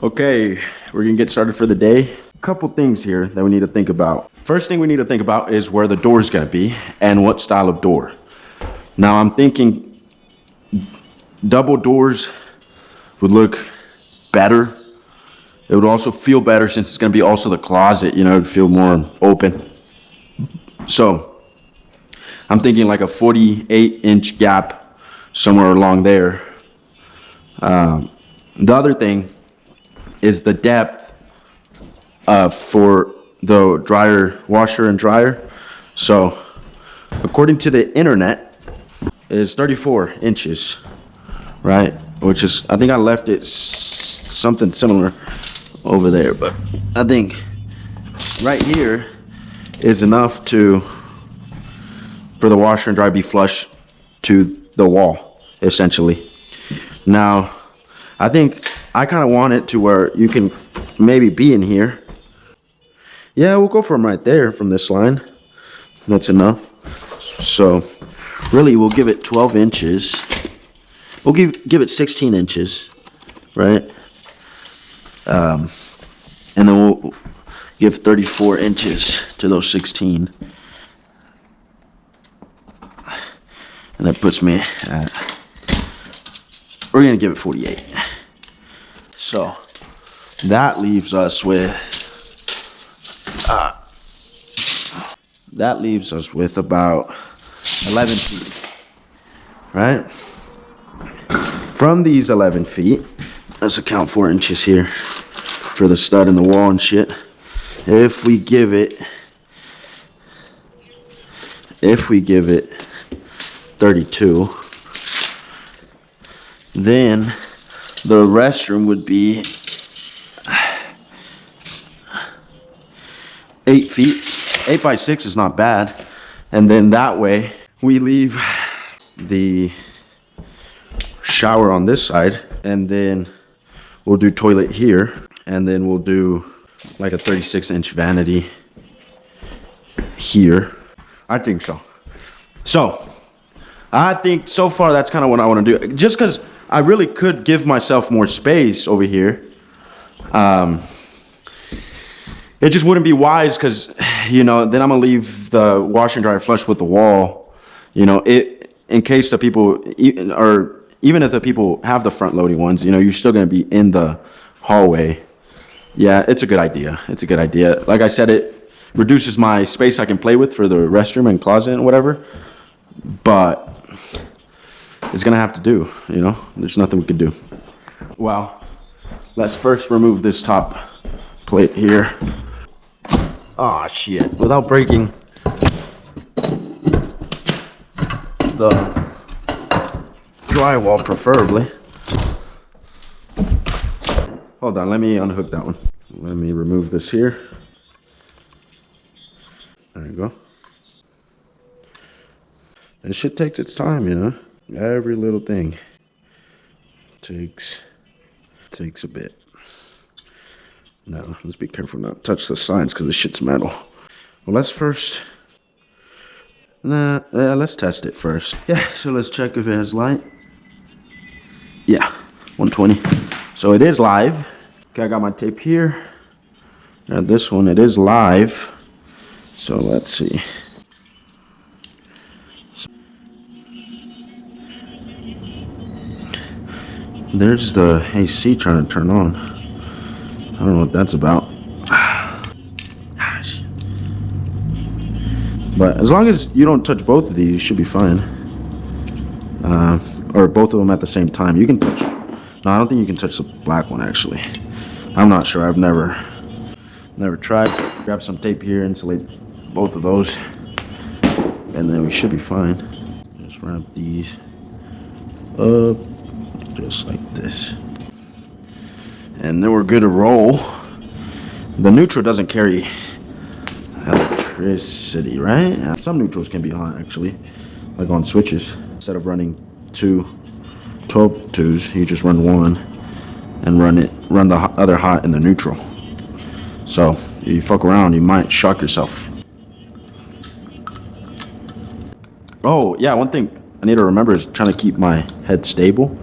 Okay, we're gonna get started for the day. A couple things here that we need to think about. First thing we need to think about is where the door is gonna be and what style of door. Now I'm thinking double doors would look better. It would also feel better since it's gonna be also the closet, you know, it'd feel more open. So I'm thinking like a 48-inch gap somewhere along there. The other thing is the depth for the dryer, washer and dryer. So according to the internet, is 34 inches, right? Which is, I think I left it something similar over there, but I think right here is enough for the washer and dryer be flush to the wall, essentially. Now, I think I kind of want it to where you can maybe be in here. Yeah, we'll go from right there, from this line. That's enough. So, really, we'll give it 12 inches. We'll give it 16 inches, right? And then we'll give 34 inches to those 16. And that puts me at, we're gonna give it 48. So that leaves us with, about 11 feet, right? From these 11 feet, let's account 4 inches here for the stud in the wall and shit. If we give it 32, then the restroom would be 8 feet. 8 by 6 is not bad. And then that way we leave the shower on this side, and then we'll do toilet here, and then we'll do like a 36-inch vanity here. I think so. So I think so far that's kind of what I want to do, just because I really could give myself more space over here. It just wouldn't be wise because, you know, then I'm gonna leave the washer and dryer flush with the wall, you know, in case the people, or even if the people have the front loading ones, you know, you're still gonna be in the hallway. Yeah, it's a good idea. It's a good idea. Like I said, it reduces my space I can play with for the restroom and closet and whatever, but it's gonna have to do, you know, there's nothing we can do. Well, let's first remove this top plate here. Oh shit, without breaking the drywall preferably. Hold on, let me unhook that one. Let me remove this here. There you go. This shit takes its time, you know. Every little thing takes a bit. Now, let's be careful not to touch the sides because the shit's metal. Well, let's first, let's test it first. Yeah, so let's check if it has light. Yeah, 120. So it is live. Okay, I got my tape here. Now this one, it is live. So let's see. There's the AC trying to turn on. I don't know what that's about. But as long as you don't touch both of these, you should be fine. Or both of them at the same time. You can touch. No, I don't think you can touch the black one actually. I'm not sure. I've never tried. Grab some tape here, insulate both of those, and then we should be fine. Just wrap these up just like this. And then we're good to roll. The neutral doesn't carry electricity, right? Some neutrals can be hot actually, like on switches. Instead of running 12 twos, you just run one and run the other hot in the neutral. So if you fuck around, you might shock yourself. Oh yeah, one thing I need to remember is trying to keep my head stable.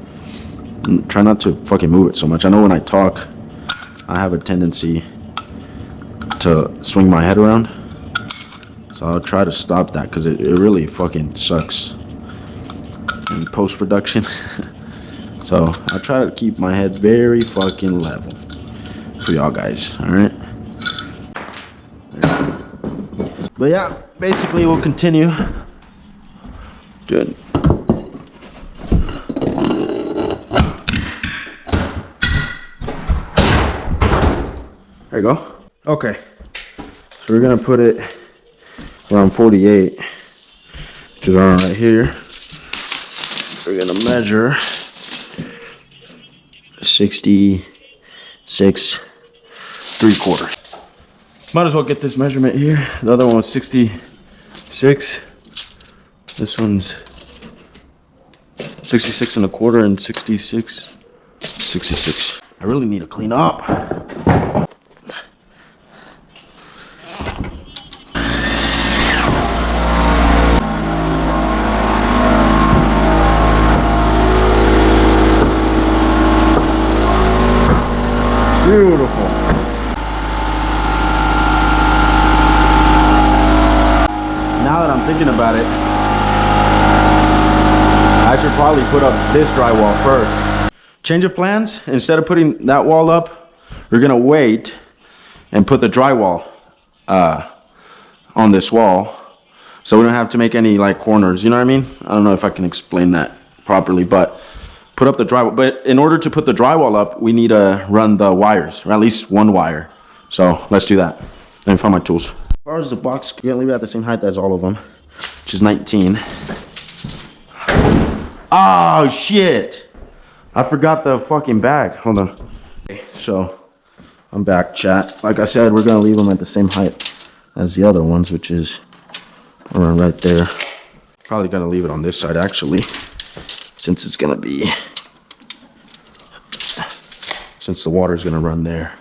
And try not to fucking move it so much. I know when I talk, I have a tendency to swing my head around. So I'll try to stop that because it really fucking sucks in post-production. So I'll try to keep my head very fucking level for y'all guys, alright? But yeah, basically we'll continue. Good. There you go. Okay. So we're gonna put it around 48, which is around right here. We're gonna measure 66 3/4. Might as well get this measurement here. The other one was 66. This one's 66 1/4 and 66. I really need to clean up. Beautiful. Now that I'm thinking about it, I should probably put up this drywall first. Change of plans. Instead of putting that wall up, we're gonna wait and put the drywall on this wall, so we don't have to make any like corners. You know what I mean? I don't know if I can explain that properly, but put up the drywall. But in order to put the drywall up, we need to run the wires, or at least one wire. So let's do that. Let me find my tools. As far as the box, we're gonna leave it at the same height as all of them, which is 19. Oh shit! I forgot the fucking bag. Hold on. Okay, so I'm back, chat. Like I said, we're gonna leave them at the same height as the other ones, which is around right there. Probably gonna leave it on this side actually, since it's gonna be, since the water's gonna run there.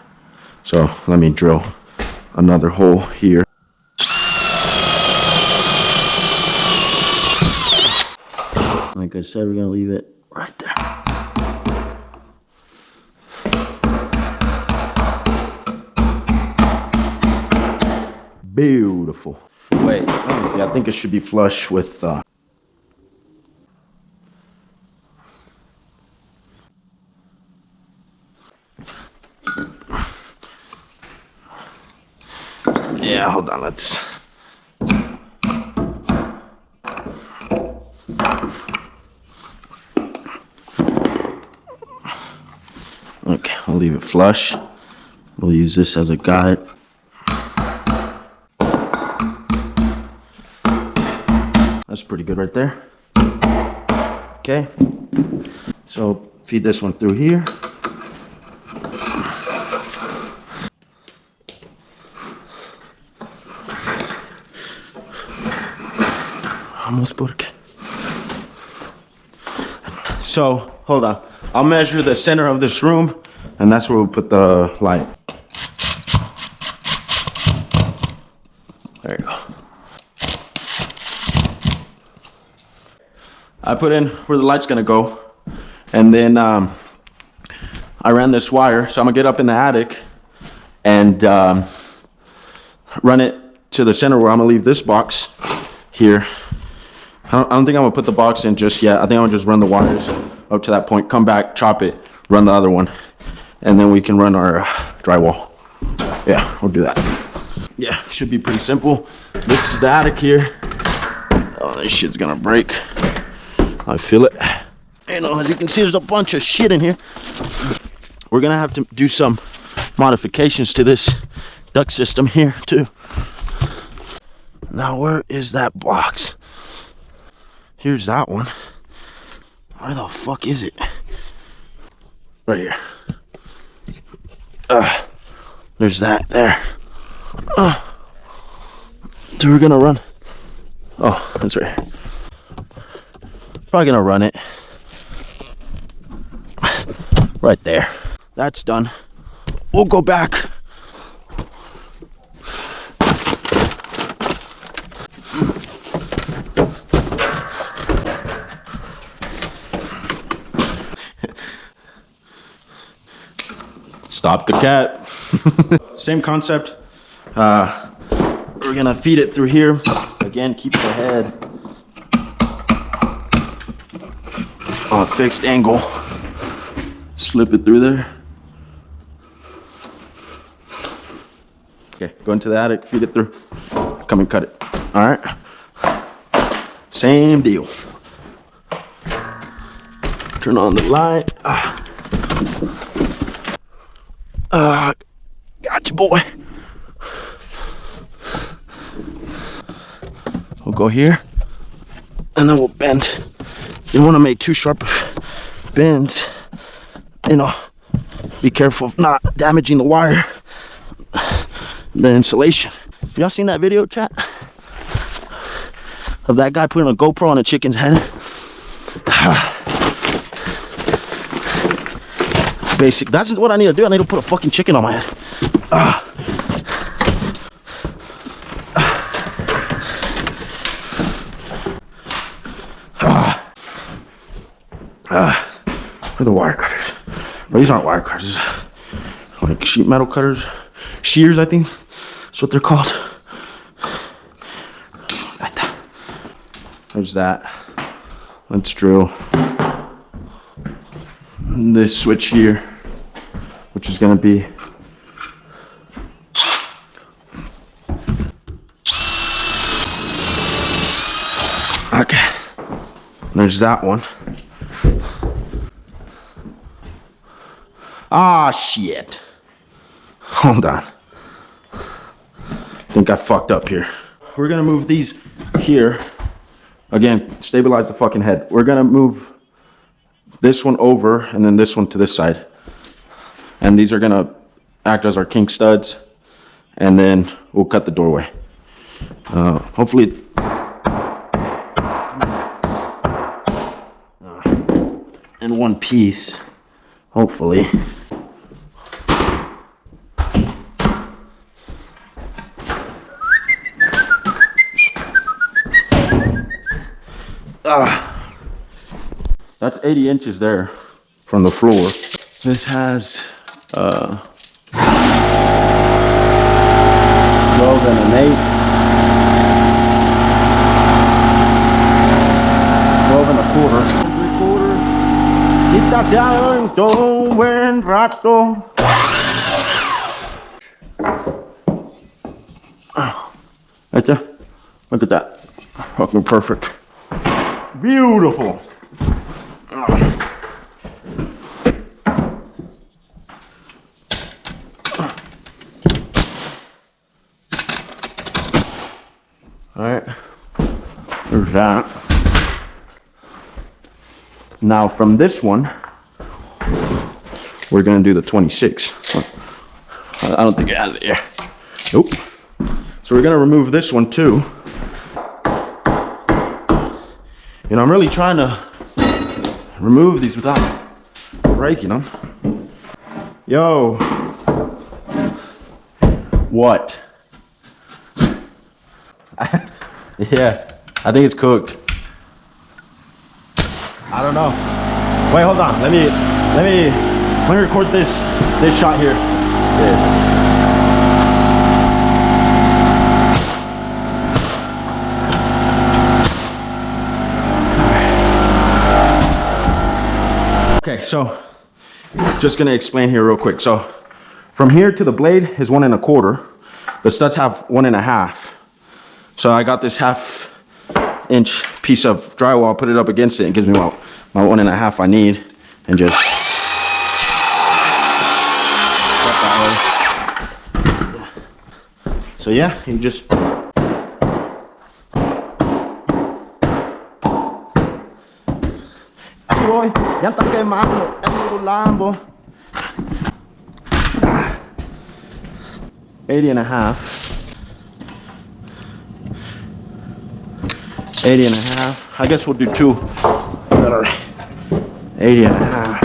So let me drill another hole here. Like I said, we're gonna leave it right there. Beautiful. Wait, let me see. I think it should be flush with yeah, hold on, let's okay, I'll leave it flush. We'll use this as a guide. That's pretty good right there. Okay, so feed this one through here. Almost porque. So hold on, I'll measure the center of this room, and that's where we'll put the light. There you go. I put in where the light's gonna go, and then I ran this wire, so I'm gonna get up in the attic and run it to the center where I'm gonna leave this box here. I don't think I'm gonna put the box in just yet. I think I'm gonna just run the wires up to that point, come back, chop it, run the other one, and then we can run our drywall. Yeah, we'll do that. Yeah, should be pretty simple. This is the attic here. Oh, this shit's gonna break. I feel it. You know, as you can see, there's a bunch of shit in here. We're gonna have to do some modifications to this duct system here too. Now, where is that box? Here's that one. Where the fuck is it? Right here. There's that there. So we're gonna run. Oh, that's right here. Probably gonna run it right there. That's done. We'll go back. Stop the cat. Same concept. We're gonna feed it through here. Again, keep the head on a fixed angle. Slip it through there. Okay, go into the attic, feed it through. Come and cut it. All right. Same deal. Turn on the light. Gotcha, boy. We'll go here, and then we'll bend. You don't want to make too sharp bends. You know, be careful of not damaging the wire, the insulation. Y'all seen that video, chat? Of that guy putting a GoPro on a chicken's head? It's basic. That's what I need to do. I need to put a fucking chicken on my head. Where are the wire cutters? No, these aren't wire cutters. Like sheet metal cutters. Shears, I think. That's what they're called. Like that. There's that. Let's drill this switch here, which is going to be okay. There's that one. Ah, shit. Hold on. I think I fucked up here. We're gonna move these here. Again, stabilize the fucking head. We're gonna move this one over and then this one to this side. And these are gonna act as our kink studs. And then we'll cut the doorway. Hopefully, in one piece. Hopefully. That's 80 inches there from the floor. This has 12 and an 8. 12 and a quarter. 3/4. Quítase adentro un buen rato. Right there. Look at that. Fucking perfect. Beautiful. All right, there's that. Now from this one, we're gonna do the 26. I don't think it has it here. Nope. So we're gonna remove this one too. You know, I'm really trying to remove these without breaking them. Yo. What? Yeah, I think it's cooked. I don't know. Wait, hold on. Let me record this shot here. Yeah. Okay, so just gonna explain here real quick. So from here to the blade is 1 1/4. The studs have 1 1/2. So I got this 1/2 inch piece of drywall, put it up against it, and gives me my 1 1/2 I need, and just so yeah, you just boy, ya está quemando el Lambo. 80 1/2. 80 1/2. I guess we'll do 2 that are 80 1/2.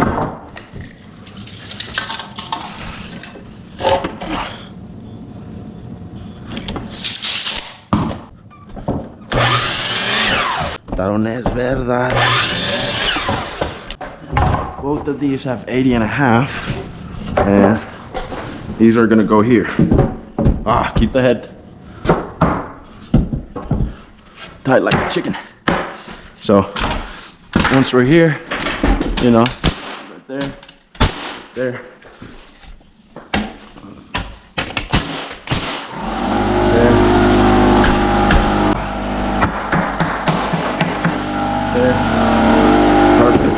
That es verdad. Both of these have 80 1/2. And these are gonna go here. Keep the head tight like a chicken. So once we're here, you know, right there, there, there, there, perfect.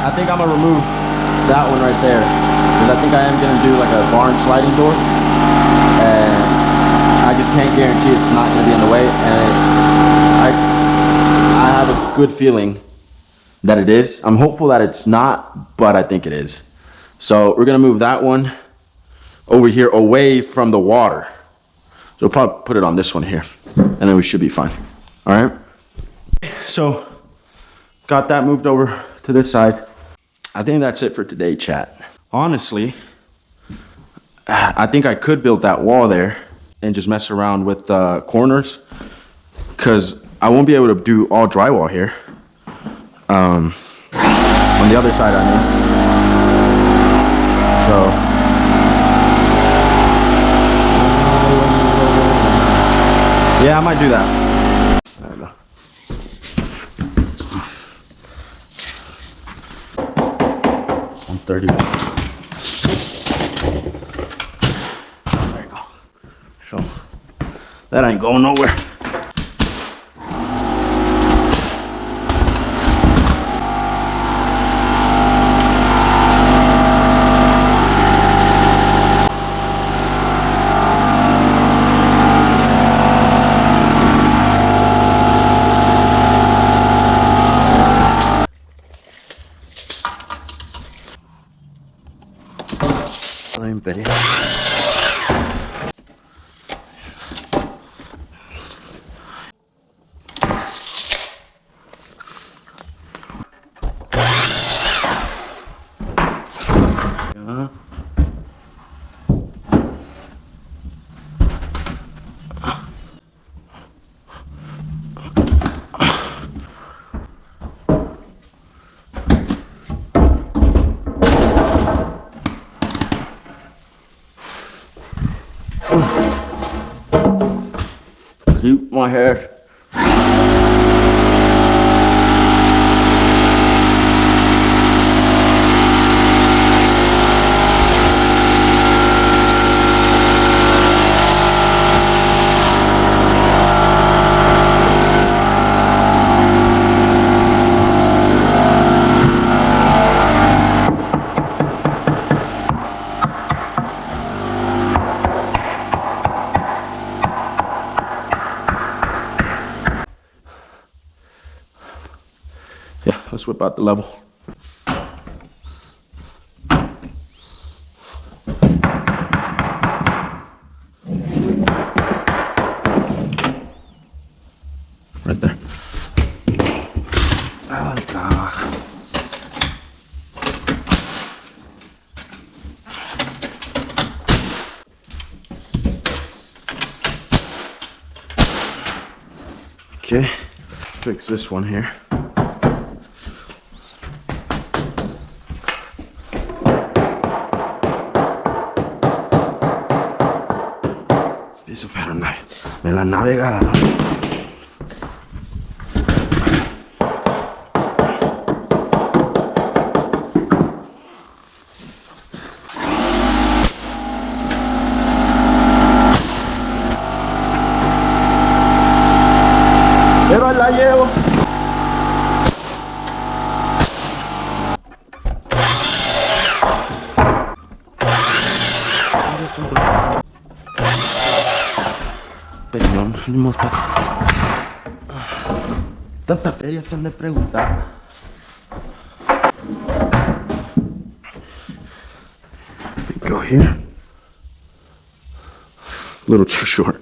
I think I'm gonna remove that one right there because I think I am gonna do like a barn sliding door, and I just can't guarantee it's not gonna be in the way. And I have a good feeling that it is. I'm hopeful that it's not, but I think it is. So we're gonna move that one over here away from the water. So we'll probably put it on this one here, and then we should be fine. All right. So got that moved over to this side. I think that's it for today, chat. Honestly, I think I could build that wall there and just mess around with the corners, because I won't be able to do all drywall here. On the other side, I mean. So, yeah, I might do that. There we go. 130. There you go. So that ain't going nowhere. Imperial. Keep my hair. Yeah, let's whip out the level. Right there. Oh, God. Okay, fix this one here. Eso fue la nave. Me la navegada, ¿no? Pero la llevo. Pero no hemos tanta feria se han de preguntar. Go here. A little too short.